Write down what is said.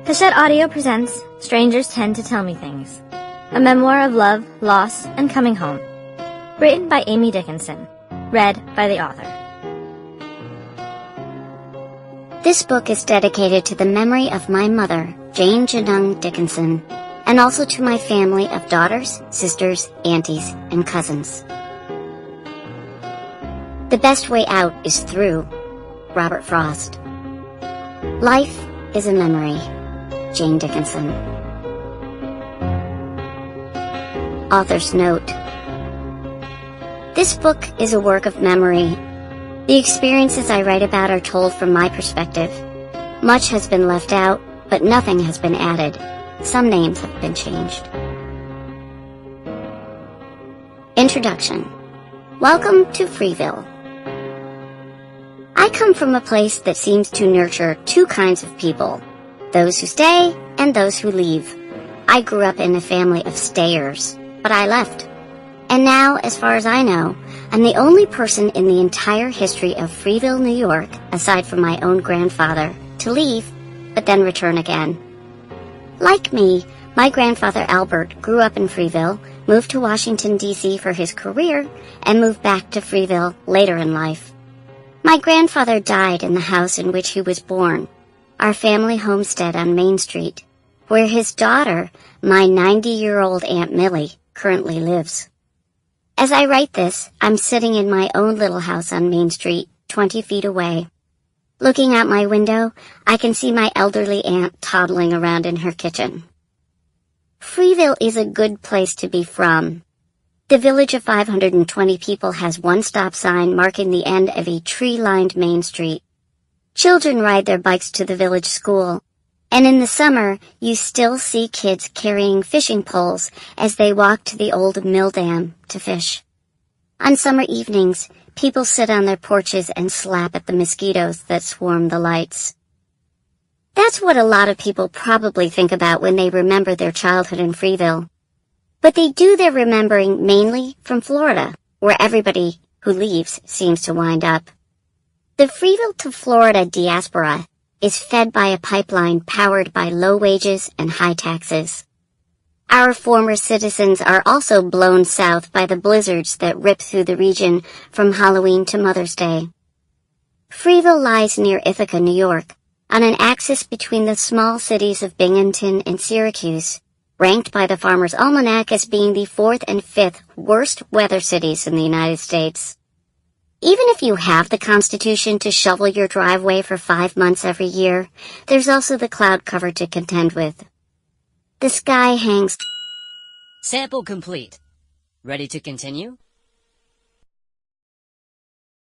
Cassette Audio presents Strangers Tend to Tell Me Things, a memoir of love, loss, and coming home. Written by Amy Dickinson. Read by the author. This book is dedicated to the memory of my mother, Jane Janung Dickinson, and also to my family of daughters, sisters, aunties, and cousins. The best way out is through. Robert Frost. Life is a memory. Jane Dickinson. Author's note. This book is a work of memory. The experiences I write about are told from my perspective. Much has been left out, but nothing has been added. Some names have been changed. Introduction. Welcome to Freeville. I come from a place that seems to nurture two kinds of people, those who stay and those who leave. I grew up in a family of stayers, but I left. And now, as far as I know, I'm the only person in the entire history of Freeville, New York, aside from my own grandfather, to leave, but then return again. Like me, my grandfather Albert grew up in Freeville, moved to Washington, D.C. for his career, and moved back to Freeville later in life. My grandfather died in the house in which he was born, our family homestead on Main Street, where his daughter, my 90-year-old Aunt Millie, currently lives. As I write this, I'm sitting in my own little house on Main Street, 20 feet away. Looking out my window, I can see my elderly aunt toddling around in her kitchen. Freeville is a good place to be from. The village of 520 people has one stop sign marking the end of a tree-lined Main Street. Children ride their bikes to the village school, and in the summer, you still see kids carrying fishing poles as they walk to the old mill dam to fish. On summer evenings, people sit on their porches and slap at the mosquitoes that swarm the lights. That's what a lot of people probably think about when they remember their childhood in Freeville. But they do their remembering mainly from Florida, where everybody who leaves seems to wind up. The Freeville to Florida diaspora is fed by a pipeline powered by low wages and high taxes. Our former citizens are also blown south by the blizzards that rip through the region from Halloween to Mother's Day. Freeville lies near Ithaca, New York, on an axis between the small cities of Binghamton and Syracuse, ranked by the Farmer's Almanac as being the 4th and 5th worst weather cities in the United States. Even if you have the constitution to shovel your driveway for 5 months every year, there's also the cloud cover to contend with. The sky hangs. Sample complete. Ready to continue?